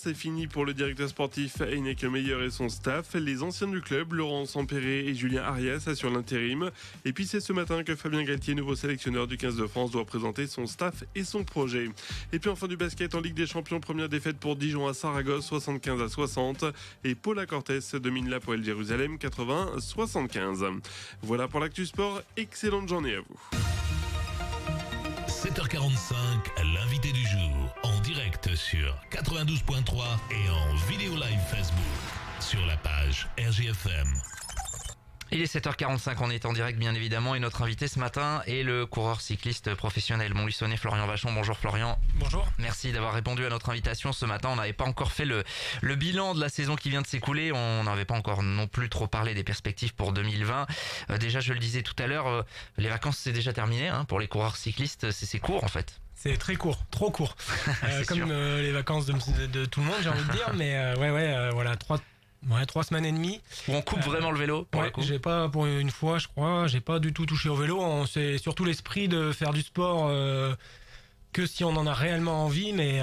C'est fini pour le directeur sportif Heineke Meyer et son staff. Les anciens du club, Laurent Sampéré et Julien Arias, assurent l'intérim. Et puis c'est ce matin que Fabien Galtier, nouveau sélectionneur du 15 de France, doit présenter son staff et son projet. Et puis enfin du basket en Ligue des Champions, première défaite pour Dijon à Saragosse, 75-60. Et Paula Cortés domine la Poel Jérusalem, 80-75. Voilà pour l'actu sport, excellente journée à vous. 7h45, l'invité du jour, en direct sur 92.3 et en vidéo live Facebook, sur la page RGFM. Il est 7h45, on est en direct bien évidemment et notre invité ce matin est le coureur cycliste professionnel montluçonnais Florian Vachon. Bonjour Florian. Bonjour. Merci d'avoir répondu à notre invitation ce matin. On n'avait pas encore fait le bilan de la saison qui vient de s'écouler. On n'avait pas encore non plus trop parlé des perspectives pour 2020. Déjà je le disais tout à l'heure, les vacances c'est déjà terminé pour les coureurs cyclistes, c'est court en fait. C'est très court, trop court. Comme les vacances de tout le monde j'ai envie de dire, mais voilà, 3 semaines et demie. Où on coupe vraiment le vélo pour le coup. J'ai pas, pour une fois je crois, j'ai pas du tout touché au vélo. C'est surtout l'esprit de faire du sport que si on en a réellement envie, mais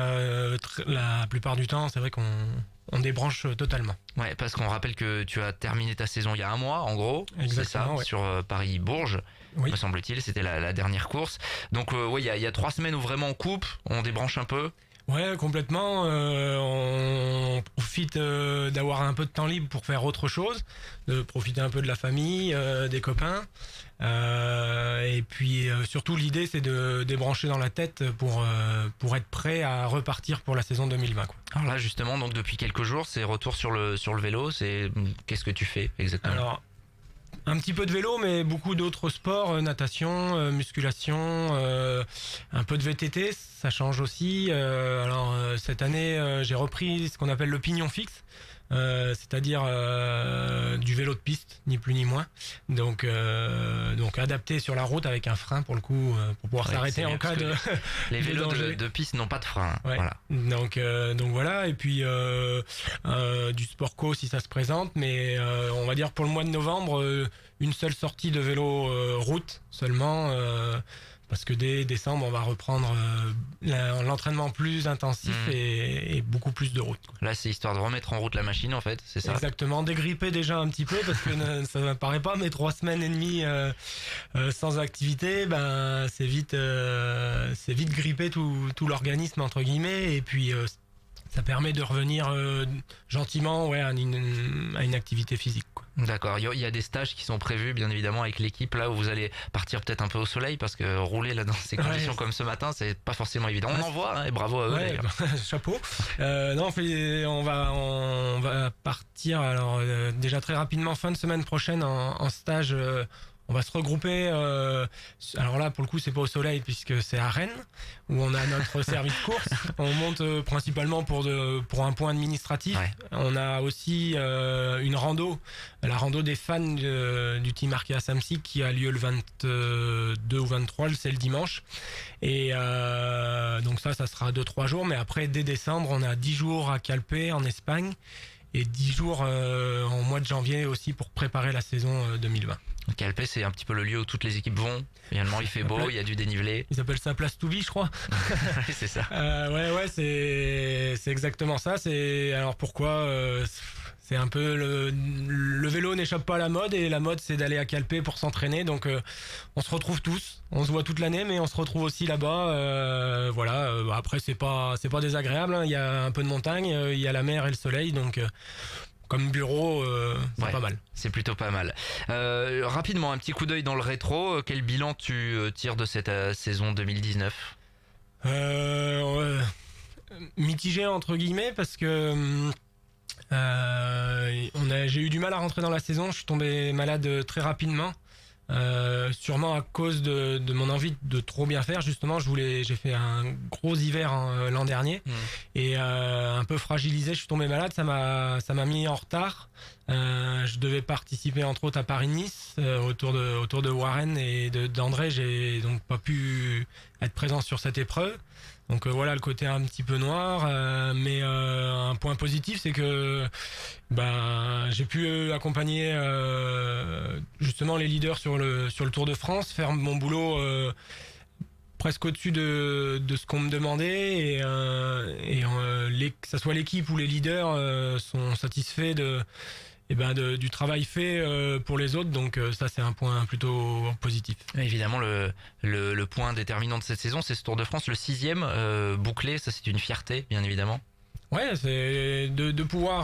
la plupart du temps c'est vrai qu'on débranche totalement. Ouais, parce qu'on rappelle que tu as terminé ta saison il y a un mois, en gros. Exactement, c'est ça, ouais. sur Paris-Bourges, me semble-t-il. C'était la dernière course. Donc, il y a 3 semaines où vraiment on coupe, on débranche un peu. Ouais, complètement. On profite d'avoir un peu de temps libre pour faire autre chose, de profiter un peu de la famille, des copains. Et puis surtout l'idée c'est de débrancher dans la tête pour être prêt à repartir pour la saison 2020. Quoi. Alors là justement, donc depuis quelques jours, c'est retour sur le vélo. Qu'est-ce que tu fais exactement? Alors, un petit peu de vélo, mais beaucoup d'autres sports, natation, musculation, un peu de VTT, ça change aussi. Cette année, j'ai repris ce qu'on appelle le pignon fixe, c'est-à-dire du vélo de piste, ni plus ni moins. Donc adapté sur la route avec un frein pour le coup, pour pouvoir s'arrêter en cas de les de vélos danger. de piste n'ont pas de frein. Ouais. Voilà. Donc voilà, et puis du sport co si ça se présente, mais on va dire pour le mois de novembre, une seule sortie de vélo route seulement, parce que dès décembre on va reprendre l'entraînement plus intensif et beaucoup plus de route. Quoi. Là c'est histoire de remettre en route la machine en fait, c'est ça? Exactement, dégripper déjà un petit peu parce que ça ne paraît pas, mais 3 semaines et demie sans activité, c'est vite gripper tout l'organisme entre guillemets, et puis ça permet de revenir gentiment à une activité physique. Quoi. D'accord, il y a des stages qui sont prévus bien évidemment avec l'équipe là où vous allez partir peut-être un peu au soleil parce que rouler là dans ces conditions comme ce matin c'est pas forcément évident. On en voit et bravo à eux d'ailleurs. Chapeau. Non, on va partir alors déjà très rapidement fin de semaine prochaine en stage. On va se regrouper. Alors là, pour le coup, c'est pas au soleil puisque c'est à Rennes où on a notre service course. On monte principalement pour un point administratif. Ouais. On a aussi une rando, la rando des fans du team Arkea Samsic qui a lieu le 22 ou 23, c'est le dimanche. Et donc ça sera 2-3 jours. Mais après, dès décembre, on a 10 jours à Calpe en Espagne. Et 10 jours en mois de janvier aussi pour préparer la saison 2020. Calpe, c'est un petit peu le lieu où toutes les équipes vont. Finalement, il fait beau, il y a du dénivelé. Ils appellent ça place to be, je crois. C'est ça. C'est exactement ça. Alors pourquoi c'est un peu le vélo n'échappe pas à la mode et la mode c'est d'aller à Calpe pour s'entraîner. Donc on se retrouve tous, on se voit toute l'année, mais on se retrouve aussi là-bas. Après c'est pas désagréable. Il y a un peu de montagne, il y a la mer et le soleil, donc. Comme bureau, c'est pas mal. C'est plutôt pas mal. Rapidement, un petit coup d'œil dans le rétro. Quel bilan tu tires de cette saison 2019 ? Mitigé entre guillemets parce que j'ai eu du mal à rentrer dans la saison. Je suis tombé malade très rapidement. Sûrement à cause de mon envie de trop bien faire. Justement, j'ai fait un gros hiver l'an dernier et un peu fragilisé. Je suis tombé malade, ça m'a mis en retard. Je devais participer entre autres à Paris-Nice autour de Warren et d'André. J'ai donc pas pu être présent sur cette épreuve. Donc voilà le côté un petit peu noir, mais un point positif c'est que j'ai pu accompagner justement les leaders sur le Tour de France, faire mon boulot presque au-dessus de ce qu'on me demandait que ça soit l'équipe ou les leaders sont satisfaits du travail fait pour les autres, donc ça c'est un point plutôt positif. Évidemment, le point déterminant de cette saison, c'est ce Tour de France, le 6e bouclé, ça c'est une fierté bien évidemment. Ouais, c'est de pouvoir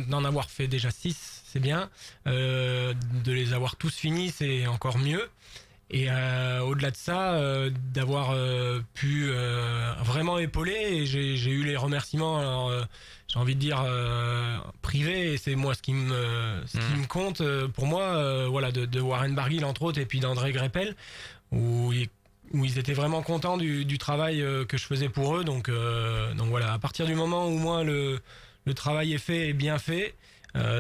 d'en avoir fait déjà 6, c'est bien. De les avoir tous finis, c'est encore mieux. Et au-delà de ça, d'avoir pu vraiment épauler, et j'ai eu les remerciements, alors j'ai envie de dire privés, et c'est moi ce qui me compte pour moi, voilà, de Warren Barguil entre autres, et puis d'André Greppel, où ils étaient vraiment contents du travail que je faisais pour eux. Donc voilà, à partir du moment où moi le travail est fait et bien fait,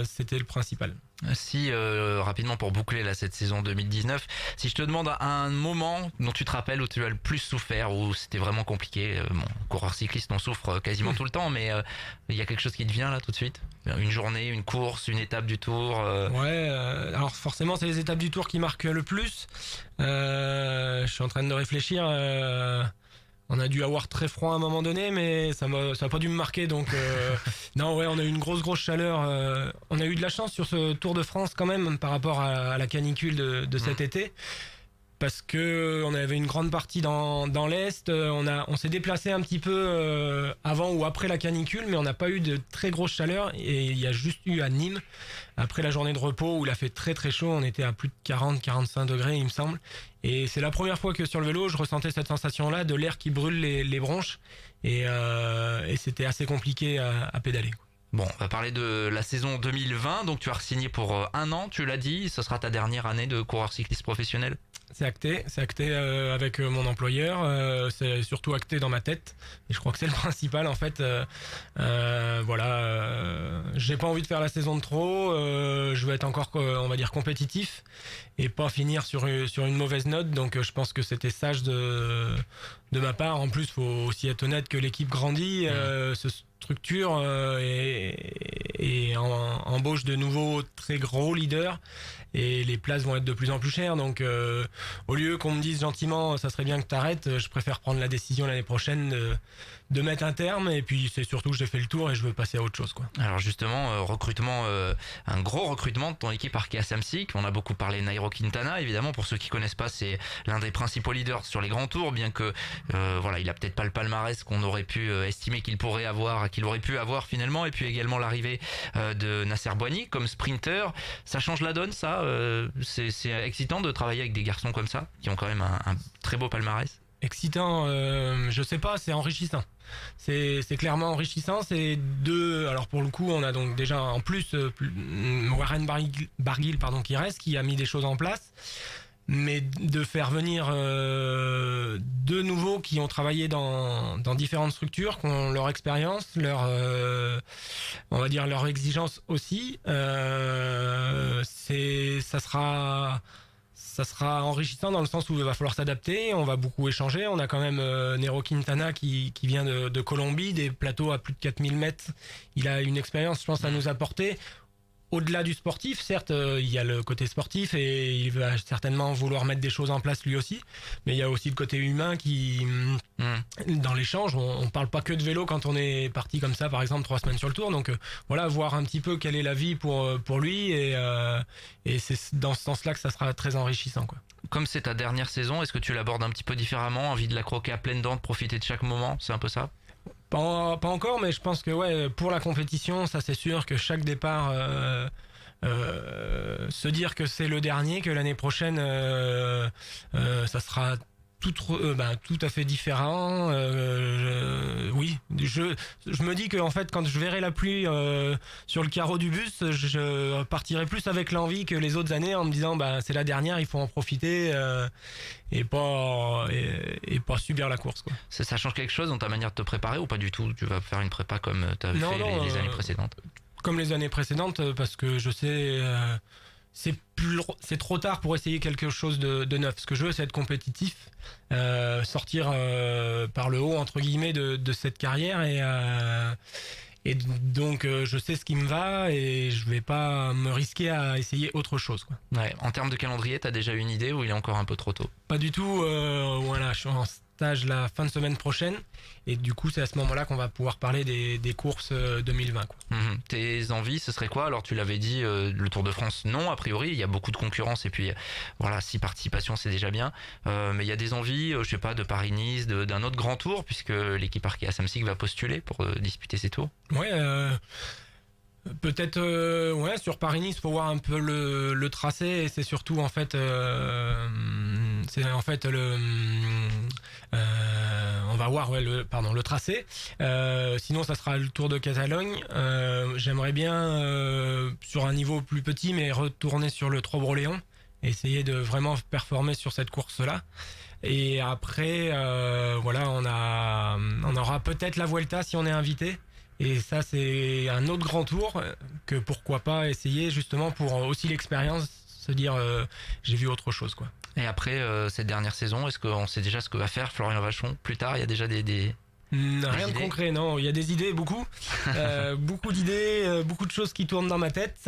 c'était le principal. Si rapidement pour boucler là cette saison 2019, si je te demande un moment dont tu te rappelles où tu as le plus souffert, où c'était vraiment compliqué, coureur cycliste on souffre quasiment tout le temps, mais il y a quelque chose qui te vient là tout de suite, une journée, une course, une étape du Tour. Ouais, alors forcément c'est les étapes du Tour qui marquent le plus. Je suis en train de réfléchir. On a dû avoir très froid à un moment donné, mais ça a pas dû me marquer. Donc non, ouais, on a eu une grosse chaleur. On a eu de la chance sur ce Tour de France quand même par rapport à la canicule de cet été, parce que on avait une grande partie dans l'est. On s'est déplacé un petit peu avant ou après la canicule, mais on n'a pas eu de très grosse chaleur. Et il y a juste eu à Nîmes, après la journée de repos où il a fait très très chaud, on était à plus de 40-45 degrés il me semble. Et c'est la première fois que sur le vélo je ressentais cette sensation-là de l'air qui brûle les bronches, et c'était assez compliqué à pédaler. Bon, on va parler de la saison 2020, donc tu as re-signé pour 1 an, tu l'as dit, ce sera ta dernière année de coureur cycliste professionnel. C'est acté avec mon employeur, c'est surtout acté dans ma tête, et je crois que c'est le principal en fait. Voilà, j'ai pas envie de faire la saison de trop, je veux être encore, on va dire, compétitif et pas finir sur une mauvaise note, donc je pense que c'était sage de ma part. En plus, faut aussi être honnête que l'équipe grandit, se structure et embauche de nouveaux très gros leaders, et les places vont être de plus en plus chères, donc au lieu qu'on me dise gentiment ça serait bien que t'arrêtes, je préfère prendre la décision l'année prochaine de mettre un terme, et puis c'est surtout que j'ai fait le tour et je veux passer à autre chose, quoi. Alors justement, recrutement, un gros recrutement de ton équipe Arkea Samsic. On a beaucoup parlé de Nairo Quintana, évidemment, pour ceux qui connaissent pas, c'est l'un des principaux leaders sur les grands tours, bien que voilà, il a peut-être pas le palmarès qu'on aurait pu estimer qu'il aurait pu avoir finalement. Et puis également l'arrivée de Nasser Boigny comme sprinter, ça change la donne, ça. C'est excitant de travailler avec des garçons comme ça qui ont quand même un très beau palmarès. Excitant, je sais pas, c'est enrichissant. C'est clairement enrichissant. Alors pour le coup, on a donc déjà en plus Warren Barguil qui reste, qui a mis des choses en place. Mais de faire venir de nouveaux qui ont travaillé dans différentes structures, qui ont leur expérience, on va dire leur exigence aussi, ça sera enrichissant dans le sens où il va falloir s'adapter, on va beaucoup échanger. On a quand même Nairo Quintana qui vient de Colombie, des plateaux à plus de 4000 mètres. Il a une expérience, je pense, à nous apporter. Au-delà du sportif, certes, il y a le côté sportif et il va certainement vouloir mettre des choses en place lui aussi, mais il y a aussi le côté humain qui, dans l'échange, on parle pas que de vélo quand on est parti comme ça, par exemple 3 semaines sur le tour. Donc voilà, voir un petit peu quelle est la vie pour lui, et c'est dans ce sens-là que ça sera très enrichissant, quoi. Comme c'est ta dernière saison, est-ce que tu l'abordes un petit peu différemment, envie de la croquer à pleines dents, de profiter de chaque moment, c'est un peu ça? Pas encore, mais je pense que ouais, pour la compétition, ça c'est sûr que chaque départ, se dire que c'est le dernier, que l'année prochaine, ça sera tout à fait différent. Oui, je me dis que en fait, quand je verrai la pluie sur le carreau du bus, je partirai plus avec l'envie que les autres années, en me disant c'est la dernière, il faut en profiter et pas subir la course, quoi. Ça change quelque chose dans ta manière de te préparer ou pas du tout? Tu vas faire une prépa comme tu as fait les années précédentes? Comme les années précédentes, parce que je sais c'est trop tard pour essayer quelque chose de neuf. Ce que je veux, c'est être compétitif, sortir par le haut entre guillemets de cette carrière, Et donc je sais ce qui me va et je vais pas me risquer à essayer autre chose, quoi. Ouais. En termes de calendrier, t'as déjà une idée ou il est encore un peu trop tôt? Pas du tout. Voilà, je suis en stage la fin de semaine prochaine et du coup c'est à ce moment-là qu'on va pouvoir parler des courses 2020, quoi. Tes envies, ce serait quoi? Alors tu l'avais dit, le Tour de France, non, a priori, il y a beaucoup de concurrence et puis voilà, 6 participations, c'est déjà bien. Mais il y a des envies, je sais pas, de Paris-Nice, d'un autre grand tour, puisque l'équipe Arkea Samsic va postuler pour disputer ces tours. Ouais, peut-être ouais, sur Paris-Nice pour voir un peu le tracé, et c'est surtout en fait on va voir le tracé. Sinon ça sera le Tour de Catalogne. J'aimerais bien sur un niveau plus petit mais retourner sur le Trois-Broléans, essayer de vraiment performer sur cette course-là. Et après voilà, on aura peut-être la Vuelta si on est invité. Et ça, c'est un autre grand tour que pourquoi pas essayer justement pour aussi l'expérience, se dire j'ai vu autre chose, quoi. Et après cette dernière saison, est-ce qu'on sait déjà ce que va faire Florian Vachon plus tard? Il y a déjà des Rien de idées concret, non. Il y a des idées, beaucoup. Beaucoup d'idées, beaucoup de choses qui tournent dans ma tête.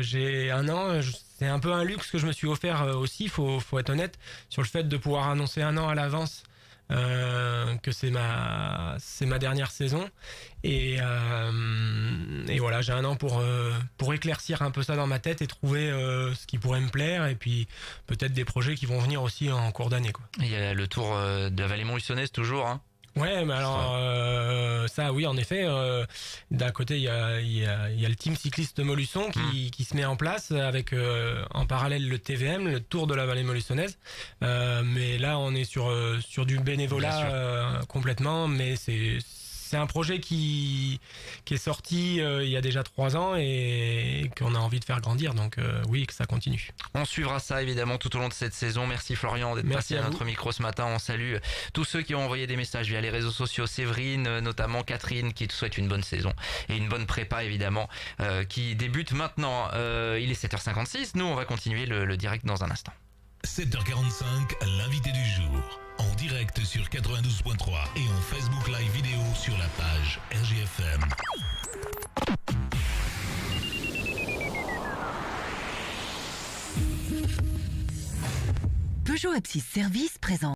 J'ai un an, c'est un peu un luxe que je me suis offert aussi, faut être honnête, sur le fait de pouvoir annoncer un an à l'avance que c'est ma dernière saison et voilà, j'ai un an pour éclaircir un peu ça dans ma tête et trouver ce qui pourrait me plaire et puis peut-être des projets qui vont venir aussi en cours d'année, quoi. Il y a le Tour de la vallée Montluçonnaise toujours, hein. Ouais, mais alors ça, oui, en effet. D'un côté, il y a le team cycliste de Montluçon qui se met en place avec en parallèle le TVM, le Tour de la vallée Montluçonnaise. Mais là, on est sur du bénévolat complètement. Mais c'est un projet qui est sorti il y a déjà 3 ans et qu'on a envie de faire grandir. Donc oui, que ça continue. On suivra ça évidemment tout au long de cette saison. Merci Florian d'être passé à notre micro ce matin. On salue tous ceux qui ont envoyé des messages via les réseaux sociaux. Séverine, notamment Catherine, qui te souhaite une bonne saison et une bonne prépa évidemment, qui débute maintenant. Il est 7h56. Nous, on va continuer le direct dans un instant. 7h45, l'invité du jour. En direct sur 92.3 et en Facebook Live vidéo sur la page RGFM. Peugeot Apsis Service présente